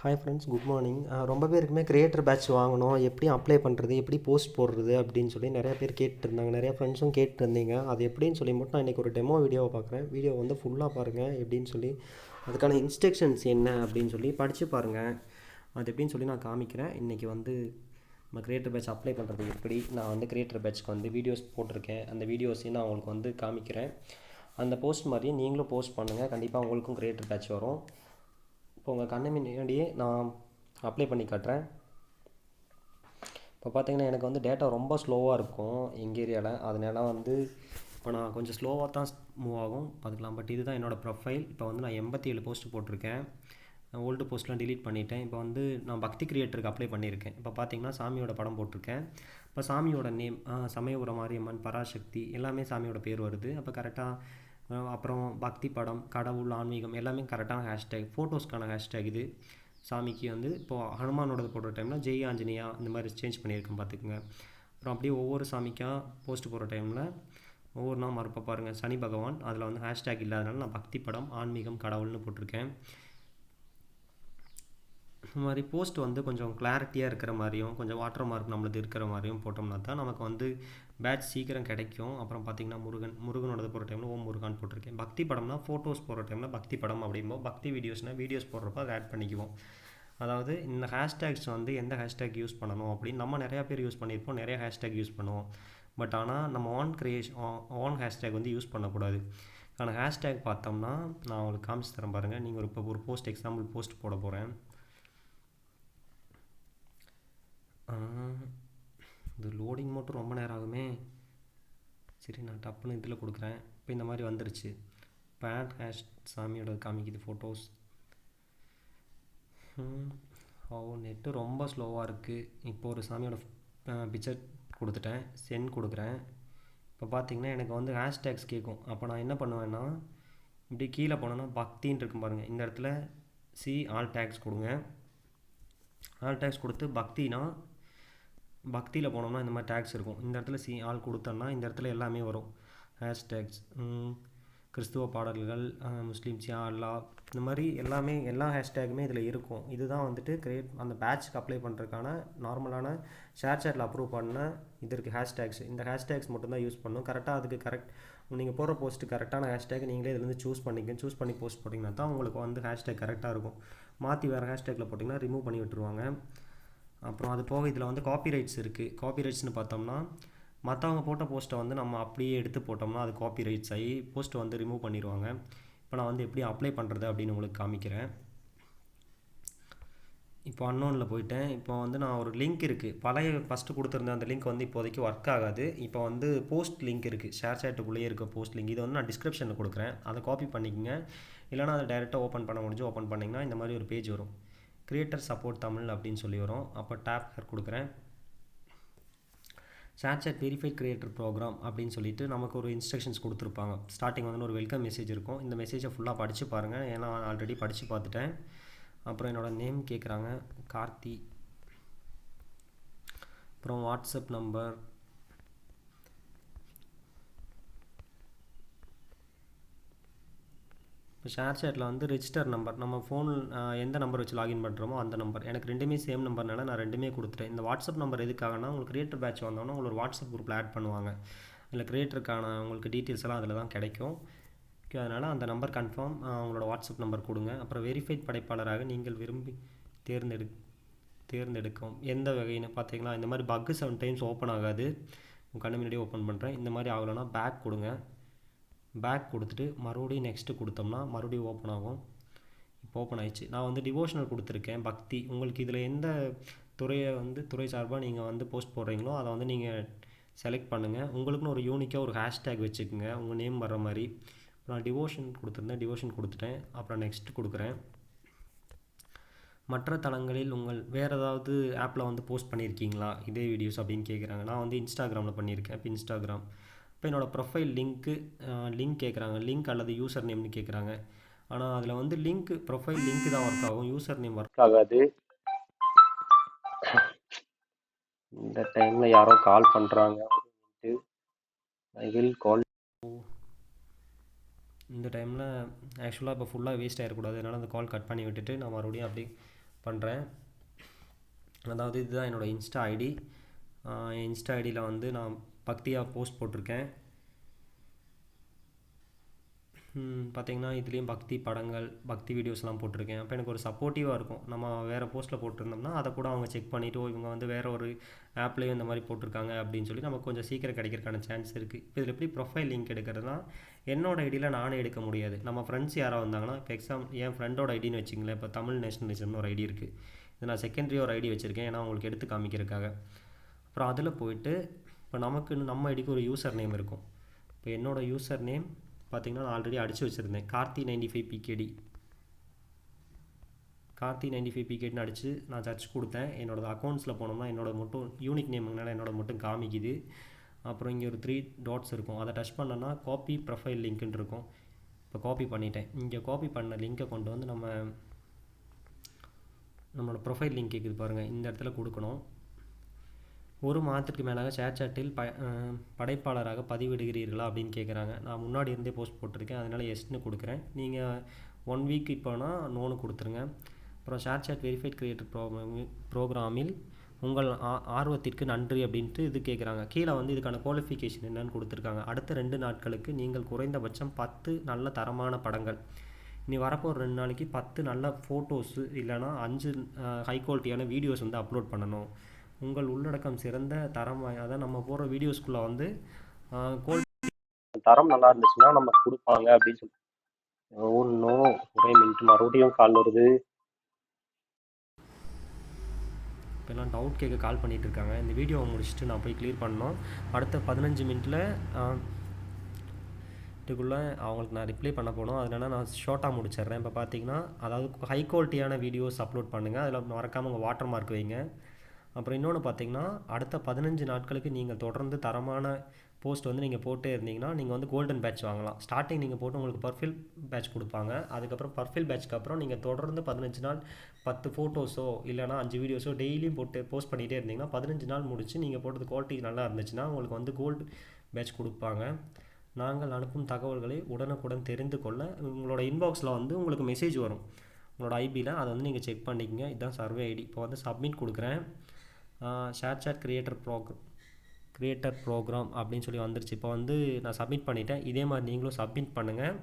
Hi friends, good morning. ரொம்ப பேருக்குமே creator batch வாங்கணும், எப்படி அப்ளை பண்ணுறது, எப்படி போஸ்ட் போடுறது அப்படின்னு சொல்லி நிறையா பேர் கேட்டுருந்தாங்க. நிறையா ஃப்ரெண்ட்ஸும் கேட்டுருந்தீங்க. அது எப்படின்னு சொல்லி மட்டும் நான் இன்றைக்கி ஒரு டெமோ வீடியோவை பார்க்குறேன். வீடியோ வந்து ஃபுல்லாக பாருங்கள். எப்படின்னு சொல்லி அதுக்கான இன்ஸ்ட்ரக்ஷன்ஸ் என்ன அப்படின்னு சொல்லி படித்து பாருங்கள். அது எப்படின்னு சொல்லி நான் காமிக்கிறேன். இன்றைக்கி வந்து நம்ம கிரியேட்டர் பேட்ச் அப்ளை பண்ணுறது எப்படி, நான் வந்து கிரியேட்டர் பேட்ச்க்கு வந்து வீடியோஸ் போட்டிருக்கேன். அந்த வீடியோஸையும் நான் உங்களுக்கு வந்து காமிக்கிறேன். அந்த போஸ்ட் மாதிரியே நீங்களும் போஸ்ட் பண்ணுங்கள். கண்டிப்பாக உங்களுக்கும் கிரியேட்டர் பேட்ச் வரும். இப்போ உங்கள் கண்ணு முன்னாடியே நான் அப்ளை பண்ணி காட்டுறேன். இப்போ பார்த்தீங்கன்னா எனக்கு வந்து டேட்டா ரொம்ப ஸ்லோவாக இருக்கும் எங்கள் ஏரியாவில். அதனால வந்து இப்போ நான் கொஞ்சம் ஸ்லோவாக தான் மூவ் ஆகும் பார்த்துக்கலாம். பட் இதுதான் என்னோடய ப்ரொஃபைல். இப்போ வந்து நான் 87 போஸ்ட் போட்டிருக்கேன். ஓல்டு போஸ்ட்லாம் டிலீட் பண்ணிட்டேன். இப்போ வந்து நான் பக்தி கிரியேட்டருக்கு அப்ளை பண்ணியிருக்கேன். இப்போ பார்த்தீங்கன்னா சாமியோட படம் போட்டிருக்கேன். இப்போ சாமியோட நேம் சமயபுரம் மாரியம்மன், பராசக்தி எல்லாமே சாமியோட பேர் வருது. அப்போ கரெக்டாக அப்புறம் பக்தி படம், கடவுள், ஆன்மீகம் எல்லாமே கரெக்டான ஹேஷ்டேக், ஃபோட்டோஸ்க்கான ஹேஷ்டேக் இது. சாமிக்கு வந்து இப்போது ஹனுமானோடது போடுற டைமில் ஜெய் ஆஞ்சனியா இந்த மாதிரி சேஞ்ச் பண்ணியிருக்கேன் பார்த்துக்குங்க. அப்புறம் அப்படியே ஒவ்வொரு சாமிக்காக போஸ்ட் போடுற டைமில் ஒவ்வொரு நாள் மறுப்ப பாருங்கள். சனி பகவான் அதில் வந்து ஹேஷ்டேக் இல்லாதனால நான் பக்தி படம், ஆன்மீகம், கடவுள்னு போட்டிருக்கேன். இந்த மாதிரி போஸ்ட் வந்து கொஞ்சம் கிளாரிட்டியாக இருக்கிற மாதிரியும் கொஞ்சம் வாட்டர் மார்க் நம்மளது இருக்கிற மாதிரியும் போட்டோம்னா தான் நமக்கு வந்து பேட்ச் சீக்கிரம் கிடைக்கும். அப்புறம் பார்த்திங்கன்னா முருகனோடது போகிற டைமில் ஓம் முருகான் போட்டிருக்கேன். பக்தி படம்னா ஃபோட்டோஸ் போடுற டைமில் பக்தி படம் அப்படிம்போது, பக்தி வீடியோஸ்னால் வீடியோஸ் போடுறப்ப அதை ஆட் பண்ணிக்குவோம். அதாவது இந்த ஹேஷ்டேக்ஸ் வந்து எந்த ஹேஷ்டேக் யூஸ் பண்ணணும் அப்படின்னு நம்ம நிறையா பேர் யூஸ் பண்ணியிருப்போம், நிறைய ஹேஷ்டேக் யூஸ் பண்ணுவோம். பட் ஆனால் நம்ம ஓன் ஹேஷ்டேக் வந்து யூஸ் பண்ணக்கூடாது. ஆனால் ஹேஷ்டேக் பார்த்தோம்னா நான் உங்களுக்கு காமிச்சு தரேன் பாருங்கள். நீங்கள் இப்போ ஒரு போஸ்ட் எக்ஸாம்பிள் போஸ்ட் போட போகிறேன். இது லோடிங் மட்டும் ரொம்ப நேரம் ஆகுமே. சரி, நான் டப்புன்னு இதில் கொடுக்குறேன். இப்போ இந்த மாதிரி வந்துருச்சு. பேட் ஹேஷ் சாமியோட காமிக்குது ஃபோட்டோஸ். நெட்டு ரொம்ப ஸ்லோவாக இருக்குது. இப்போ ஒரு சாமியோட பிக்சர் கொடுத்துட்டேன், சென்ட் கொடுக்குறேன். இப்போ பார்த்தீங்கன்னா எனக்கு வந்து ஹேஷ்டேக்ஸ் கேட்கும். அப்போ நான் என்ன பண்ணுவேன்னா, இப்படி கீழே போனோன்னா பக்தின்னு இருக்கும் பாருங்கள். இந்த இடத்துல ஆல் டேக்ஸ் கொடுங்க. ஆல் டேக்ஸ் கொடுத்து பக்தியில் போனோம்னா இந்த மாதிரி டேக்ஸ் இருக்கும். இந்த இடத்துல ஆல் கொடுத்தோம்னா இந்த இடத்துல எல்லாமே வரும். ஹேஷ்டேக்ஸ், கிறிஸ்துவ பாடல்கள், முஸ்லீம், அல்லா, இந்த மாதிரி எல்லா ஹேஷ்டேக்குமே இதில் இருக்கும். இதுதான் வந்துட்டு அந்த பேட்ச்க்கு அப்ளை பண்ணுறதுக்கான நார்மலான ஷேர்சாட்டில் அப்ரூவ் பண்ண இது இருக்குது ஹேஷ்டேக்ஸ். இந்த ஹேஷ்டேக்ஸ் மட்டும்தான் யூஸ் பண்ணணும். கரெக்டாக அதுக்கு நீங்கள் போடுற போஸ்ட்டு கரெக்டான ஹேஷ்டேக் நீங்களே இதுலேருந்து சூஸ் பண்ணி போஸ்ட் போட்டிங்கன்னா தான் உங்களுக்கு வந்து ஹேஷ்டேக் கரெக்டாக இருக்கும். மாற்றி வேறு ஹேஷ்டேக்கில் போட்டிங்கன்னா ரிமூவ் பண்ணி விட்டுருவாங்க. அப்புறம் அது போக இதில் வந்து காப்பிரைட்ஸ் இருக்குது. காப்பிரைட்ஸ்னு பார்த்தோம்னா மற்றவங்க போட்ட போஸ்ட்டை வந்து நம்ம அப்படியே எடுத்து போட்டோம்னா அது காப்பிரைட்ஸ் ஆகி போஸ்ட்டை வந்து ரிமூவ் பண்ணிடுவாங்க. இப்போ நான் வந்து எப்படி அப்ளை பண்ணுறது அப்படின்னு உங்களுக்கு காமிக்கிறேன். இப்போ அன்னோனில் போயிட்டேன். இப்போ வந்து நான் ஒரு லிங்க் இருக்குது, ஃபஸ்ட்டு கொடுத்துருந்தேன். அந்த லிங்க் வந்து இப்போதைக்கு ஒர்க் ஆகாது. இப்போ வந்து போஸ்ட் லிங்க் இருக்குது, ஷேர்சாட்டுக்குள்ளேயே இருக்க போஸ்ட் லிங்க். இதை வந்து நான் டிஸ்கிரிப்ஷனில் கொடுக்குறேன், அதை காப்பி பண்ணிக்கோங்க. இல்லைனா அதை டைரெக்டாக ஓப்பன் பண்ண முடிஞ்சு ஓப்பன் பண்ணிங்கன்னா இந்த மாதிரி ஒரு பேஜ் வரும். கிரியேட்டர் சப்போர்ட் தமிழ் அப்படின்னு சொல்லி வரும். அப்போ டேப் கொடுக்குறேன். ஷேர்சாட் வெரிஃபைட் கிரியேட்டர் ப்ரோக்ராம் அப்படின்னு சொல்லிட்டு நமக்கு ஒரு இன்ஸ்ட்ரக்ஷன்ஸ் கொடுத்துருப்பாங்க. ஸ்டார்டிங் வந்து ஒரு வெல்கம் மெசேஜ் இருக்கும். இந்த மெசேஜை ஃபுல்லாக படித்து பாருங்கள், ஏன்னா ஆல்ரெடி படித்து பார்த்துட்டேன். அப்புறம் என்னோடய நேம் கேட்குறாங்க, கார்த்தி. அப்புறம் வாட்ஸ்அப் நம்பர், இப்போ ஷேர்சாட்டில் வந்து ரிஜிஸ்டர் நம்பர், நம்ம ஃபோன் எந்த நம்பர் வச்சு லாகின் பண்ணுறோமோ அந்த நம்பர். எனக்கு ரெண்டுமே சேம் நம்பர்னால நான் ரெண்டுமே கொடுத்துட்டேன். இந்த வாட்ஸ்அப் நம்பர் எதுக்காகனா, உங்களுக்கு கிரியேட்டர் பேட்ச் வந்தோன்னா உங்களுக்கு வாட்ஸ்அப் குரூப்பில் ஆட் பண்ணுவாங்க. அதில் கிரியேட்டருக்கான உங்களுக்கு டீட்டெயில்ஸ் எல்லாம் அதில் தான் கிடைக்கும். ஓகே, அதனால் அந்த நம்பர் கன்ஃபார்ம் உங்களோட வாட்ஸ்அப் நம்பர் கொடுங்க. அப்புறம் வெரிஃபைட் படைப்பாளராக நீங்கள் விரும்பி தேர்ந்தெடுக்கும் எந்த வகைன்னு பார்த்தீங்கன்னா, இந்த மாதிரி பக்கு சம்டைம்ஸ் ஓப்பன் ஆகாது. உங்கள் கண்ணு முன்னாடியே ஓப்பன் பண்ணுறேன். இந்த மாதிரி ஆகலைன்னா பேக் கொடுங்க. பேக் கொடுத்துட்டு மறுபடியும் நெக்ஸ்ட்டு கொடுத்தோம்னா மறுபடியும் ஓப்பன் ஆகும். இப்போ ஓப்பன் ஆயிடுச்சு. நான் வந்து டிவோஷனல் கொடுத்துருக்கேன், பக்தி. உங்களுக்கு இதில் எந்த துறை சார்பாக நீங்கள் வந்து போஸ்ட் போடுறீங்களோ அதை வந்து நீங்கள் செலக்ட் பண்ணுங்கள். உங்களுக்குன்னு ஒரு யூனிக்காக ஒரு ஹேஷ்டேக் வச்சுக்கோங்க, உங்கள் நேம் வர்ற மாதிரி. நான் டிவோஷன் கொடுத்துட்டேன். அப்புறம் நெக்ஸ்ட் கொடுக்குறேன். மற்ற தளங்களில் வேறு ஏதாவது ஆப்பில் வந்து போஸ்ட் பண்ணியிருக்கீங்களா இதே வீடியோஸ் அப்படின்னு கேட்குறாங்க. நான் வந்து இன்ஸ்டாகிராமில் பண்ணியிருக்கேன். இப்போ இன்ஸ்டாகிராம். இப்போ என்னோடய ப்ரொஃபைல் லிங்க் கேட்குறாங்க, லிங்க் அல்லது யூசர் நேம்னு கேட்குறாங்க. ஆனால் அதில் வந்து ப்ரொஃபைல் லிங்க் தான் ஒர்க் ஆகும், யூசர் நேம் ஒர்க் ஆகாது. இந்த டைமில் யாரோ கால் பண்ணுறாங்க. I will call. இந்த டைமில் ஆக்சுவலாக இப்போ ஃபுல்லாக வேஸ்ட் ஆகிடக்கூடாது, அதனால் அந்த கால் கட் பண்ணி விட்டுட்டு நான் மறுபடியும் அப்படி பண்ணுறேன். அதாவது இதுதான் என்னோடய இன்ஸ்டா ஐடி. இன்ஸ்டா ஐடியில் வந்து நான் பக்தியாக போஸ்ட் போட்டிருக்கேன். பார்த்திங்கன்னா இதுலேயும் பக்தி படங்கள், பக்தி வீடியோஸ்லாம் போட்டிருக்கேன். அப்போ எனக்கு ஒரு சப்போர்ட்டிவாக இருக்கும். நம்ம வேறு போஸ்ட்டில் போட்டிருந்தோம்னா அதை கூட அவங்க செக் பண்ணிவிட்டு இவங்க வந்து வேறு ஒரு ஆப்லேயும் இந்த மாதிரி போட்டிருக்காங்க அப்படின்னு சொல்லி நமக்கு கொஞ்சம் சீக்கிரம் கிடைக்கிறதுக்கான சான்ஸ் இருக்குது. இப்போ இதில் எப்படி ப்ரொஃபைல் லிங்க் எடுக்கிறதுனா, என்னோடய ஐடியில் நானே எடுக்க முடியாது. நம்ம ஃப்ரெண்ட்ஸ் யாராவது வந்தாங்கன்னா, இப்போ என் ஃப்ரெண்டோட ஐடின்னு வச்சிங்களேன். இப்போ தமிழ் நேஷனலிசம்னு ஒரு ஐடி இருக்குது. இது நான் செகண்டரி ஒரு ஐடி வச்சுருக்கேன், ஏன்னா உங்களுக்கு எடுத்து காமிக்கிறதுக்காக. அப்புறம் அதில் போயிட்டு இப்போ நமக்குன்னு நம்ம ஐடிக்கு ஒரு யூசர் நேம் இருக்கும். இப்போ என்னோடய யூசர் நேம் பார்த்திங்கன்னா நான் ஆல்ரெடி அடித்து வச்சுருந்தேன், கார்த்தி 95 PKD. கார்த்தி 95 PKDன்னு அடித்து நான் சர்ச் கொடுத்தேன். என்னோடய அக்கௌண்ட்ஸில் போனோம்னா என்னோடய மட்டும் யூனிக் நேம்னால என்னோட மட்டும் காமிக்குது. அப்புறம் இங்கே ஒரு 3 டாட்ஸ் இருக்கும், அதை டச் பண்ணோன்னா காப்பி ப்ரொஃபைல் லிங்க்குன்னு இருக்கும். இப்போ காப்பி பண்ணிட்டேன். இங்கே காப்பி பண்ண லிங்க்கை கொண்டு வந்து நம்மளோட ப்ரொஃபைல் லிங்க் இருக்குது பாருங்கள், இந்த இடத்துல கொடுக்கணும். ஒரு மாதத்துக்கு மேலாக ஷேர்சாட்டில் படைப்பாளராக பதிவிடுகிறீர்களா அப்படின்னு கேட்குறாங்க. நான் முன்னாடி இருந்தே போஸ்ட் போட்டிருக்கேன், அதனால் எஸ்ன்னு கொடுக்குறேன். நீங்கள் 1 வீக் இப்போனா நோன்னு கொடுத்துருங்க. அப்புறம் ஷேர்சாட் வெரிஃபைட் கிரியேட்டர் ப்ரோக்ராமில் உங்கள் ஆர்வத்திற்கு நன்றி அப்படின்ட்டு இது கேட்குறாங்க. கீழே வந்து இதுக்கான குவாலிஃபிகேஷன் என்னன்னு கொடுத்துருக்காங்க. அடுத்த 2 நாட்களுக்கு நீங்கள் குறைந்தபட்சம் 10 நல்ல தரமான படங்கள், இனி வரப்போ 2 நாளைக்கு 10 நல்ல ஃபோட்டோஸு இல்லைனா 5 ஹை குவாலிட்டியான வீடியோஸ் வந்து அப்லோட் பண்ணணும். உங்கள் உள்ளடக்கம் சிறந்த தரமாக, அதான் நம்ம போடுற வீடியோஸ்குள்ளே வந்து தரம் நல்லா இருந்துச்சுன்னா நம்ம கொடுப்பாங்க அப்படின்னு சொல்லி. இன்னும் ஒரே மினிட், மறுபடியும் கால் வருது. இப்போலாம் டவுட் கேட்க கால் பண்ணிகிட்டு இருக்காங்க. இந்த வீடியோவை முடிச்சுட்டு நான் போய் கிளியர் பண்ணோம். அடுத்த 15 மினிட்டில் இதுக்குள்ளே அவங்களுக்கு நான் ரிப்ளை பண்ண போனோம். அதனால் நான் ஷார்ட்டாக முடிச்சிடுறேன். இப்போ பார்த்தீங்கன்னா, அதாவது ஹை குவாலிட்டியான வீடியோஸ் அப்லோட் பண்ணுங்கள், அதில் மறக்காமல் உங்கள் வாட்டர் மார்க் வைங்க. அப்புறம் இன்னொன்று பார்த்தீங்கன்னா, அடுத்த 15 நாட்களுக்கு நீங்கள் தொடர்ந்து தரமான போஸ்ட் வந்து நீங்கள் போட்டே இருந்தீங்கன்னா நீங்கள் வந்து கோல்டன் பேட்ச் வாங்கலாம். ஸ்டார்டிங் நீங்கள் போட்டு உங்களுக்கு பர்ஃபில் பேட்ச் கொடுப்பாங்க. அதுக்கப்புறம் பர்ஃபில் பேட்ச்க்கு அப்புறம் நீங்கள் தொடர்ந்து 15 நாள் 10 ஃபோட்டோஸோ இல்லைனா 5 வீடியோஸோ டெய்லியும் போட்டு போஸ்ட் பண்ணிகிட்டே இருந்தீங்கன்னா 15 நாள் முடிச்சு நீங்கள் போட்டது குவாலிட்டி நல்லா இருந்துச்சுன்னா உங்களுக்கு வந்து கோல்டு பேட்ச் கொடுப்பாங்க. நாங்கள் அனுப்பும் தகவல்களை உடனுக்குடன் தெரிந்து கொள்ள உங்களோட இன்பாக்ஸில் வந்து உங்களுக்கு மெசேஜ் வரும் உங்களோட ஐபியில், அதை வந்து நீங்கள் செக் பண்ணிக்கங்க. இதுதான் சர்வே ஐடி. இப்போ வந்து சப்மிட் கொடுக்குறேன். ஷேர்சாட் கிரியேட்டர் ப்ரோக்ராம் அப்படின்னு சொல்லி வந்துருச்சு. இப்போ வந்து நான் சப்மிட் பண்ணிட்டேன். இதே மாதிரி நீங்களும் சப்மிட் பண்ணுங்கள்,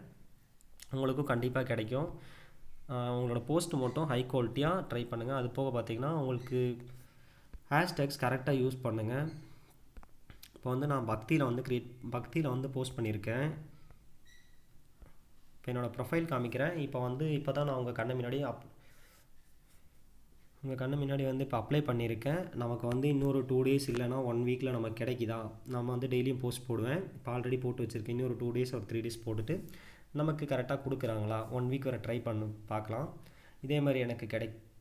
உங்களுக்கும் கண்டிப்பாக கிடைக்கும். உங்களோட போஸ்ட் மட்டும் ஹை குவாலிட்டியாக ட்ரை பண்ணுங்கள். அது போக பார்த்திங்கன்னா உங்களுக்கு ஹேஷ்டேக்ஸ் கரெக்டாக யூஸ் பண்ணுங்கள். இப்போ வந்து நான் பக்தியில் வந்து போஸ்ட் பண்ணியிருக்கேன். இப்போ என்னோடய ப்ரொஃபைல் காமிக்கிறேன். இப்போ தான் நான் உங்கள் கண்ணு முன்னாடி வந்து இப்போ அப்ளை பண்ணியிருக்கேன். நமக்கு வந்து இன்னொரு 2 டேஸ் இல்லைனா 1 வீக்கில் நமக்கு கிடைக்குதா, நம்ம வந்து டெய்லியும் போஸ்ட் போடுவேன். இப்போ ஆல்ரெடி போட்டு வச்சுருக்கேன். இன்னொரு 2 டேஸ் ஒரு 3 டேஸ் போட்டுட்டு நமக்கு கரெக்டாக கொடுக்குறாங்களா 1 வீக் வரை ட்ரை பண்ணி பார்க்கலாம். இதே மாதிரி எனக்கு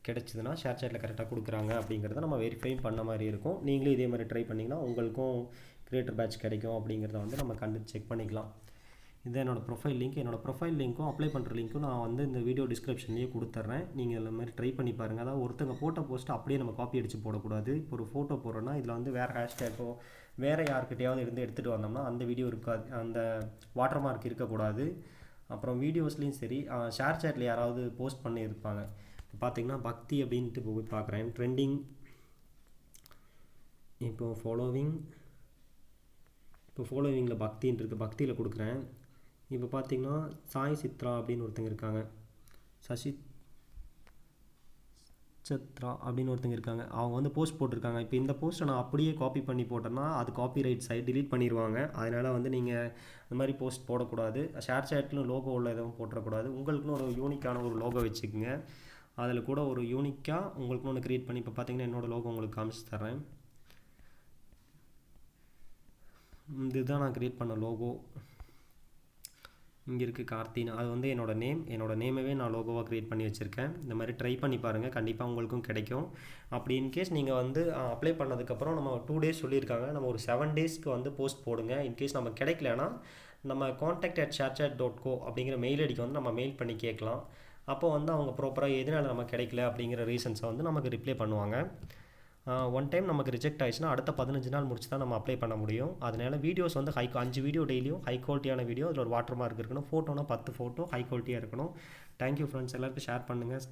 கிடைச்சதுன்னா ஷேர்சாட்டில் கரெக்டாக கொடுக்குறாங்க அப்படிங்கிறத நம்ம வெரிஃபையும் பண்ண மாதிரி இருக்கும். நீங்களும் இதே மாதிரி ட்ரை பண்ணிங்கன்னா உங்களுக்கும் கிரியேட்டர் பேட்ச் கிடைக்கும் அப்படிங்கிறத வந்து நம்ம செக் பண்ணிக்கலாம். இது என்னோடய ப்ரொஃபைல் லிங்க். என்னோடய ப்ரொஃபைல் லிங்க்கும் அப்ளை பண்ணுற லிங்க்கும் நான் வந்து இந்த வீடியோ டிஸ்கிரிப்ஷன்லேயே கொடுத்துட்றேன். நீங்கள் இந்த மாதிரி ட்ரை பண்ணி பாருங்கள். அதாவது ஒருத்தங்க போட்ட போஸ்ட்டு அப்படியே நம்ம காப்பி அடித்து போடக்கூடாது. இப்போ ஒரு ஃபோட்டோ போடுறோன்னா இதில் வந்து வேறு ஹேஷ்டேக்கோ வேறு யார்கிட்டையாவது எடுத்துகிட்டு வந்தோம்னா அந்த வீடியோ இருக்காது, அந்த வாட்டர் மார்க் இருக்கக்கூடாது. அப்புறம் வீடியோஸ்லேயும் சரி, ஷேர்சாட்டில் யாராவது போஸ்ட் பண்ணியிருப்பாங்க. இப்போ பார்த்தீங்கன்னா பக்தி அப்படின்ட்டு போய் பார்க்குறேன். ட்ரெண்டிங் இப்போது ஃபாலோவிங்கில் பக்தின்னு இருக்குது, பக்தியில் கொடுக்குறேன். இப்போ பார்த்தீங்கன்னா சாய் சித்ரா அப்படின்னு ஒருத்தங்க இருக்காங்க, சத்ரா அப்படின்னு ஒருத்தங்க இருக்காங்க. அவங்க வந்து போஸ்ட் போட்டிருக்காங்க. இப்போ இந்த போஸ்ட்டை நான் அப்படியே காப்பி பண்ணி போட்டேன்னா அது காப்பிரைட் சைட் டிலீட் பண்ணிடுவாங்க. அதனால் வந்து நீங்கள் இந்த மாதிரி போஸ்ட் போடக்கூடாது. ஷேர்சாட்டிலும் லோகோ உள்ள எதுவும் போட்டக்கூடாது. உங்களுக்குன்னு ஒரு யூனிக்கான ஒரு லோகோ வச்சுக்கோங்க. அதில் கூட ஒரு யூனிக்காக உங்களுக்குன்னு ஒன்று க்ரியேட் பண்ணி இப்போ பார்த்தீங்கன்னா என்னோடய லோகோ உங்களுக்கு காமிச்சு தரேன். இதுதான் நான் க்ரியேட் பண்ண லோகோ. இங்கே இருக்குது கார்த்தினா, அது வந்து என்னோடய நேமவே நான் லோகோவாக க்ரியேட் பண்ணி வச்சுருக்கேன். இந்த மாதிரி ட்ரை பண்ணி பாருங்கள், கண்டிப்பாக உங்களுக்கும் கிடைக்கும். அப்படி இன்கேஸ் நீங்கள் வந்து அப்ளை பண்ணதுக்கப்புறம் நம்ம 2 டேஸ் சொல்லியிருக்காங்க, நம்ம ஒரு 7 டேஸ்க்கு வந்து போஸ்ட் போடுங்க. இன்கேஸ் நம்ம கிடைக்கலனா நம்ம contact@sharechat.co அப்படிங்கிற மெயில் ஐடிக்கு வந்து நம்ம மெயில் பண்ணி கேட்கலாம். அப்போ வந்து அவங்க ப்ராப்பராக எதனால் நம்ம கிடைக்கல அப்படிங்கிற ரீசன்ஸை வந்து நமக்கு ரிப்ளை பண்ணுவாங்க. ஒன் டைம் நமக்கு ரிஜெக்ட் ஆயிடுச்சுன்னா அடுத்த 15 நாள் முடிச்சு தான் நம்ம அப்ளை பண்ண முடியும். அதனால் வீடியோஸ் வந்து 5 வீடியோ டெய்லியும் ஹை குவாலிட்டியான வீடியோ, அதில் ஒரு வாட்டர் மார்க் இருக்கணும். ஃபோட்டோனா 10 ஃபோட்டோ ஹை குவாலிட்டியாக இருக்கணும். தேங்க்யூ ஃப்ரெண்ட்ஸ், எல்லாருக்கும் ஷேர் பண்ணுங்கள்.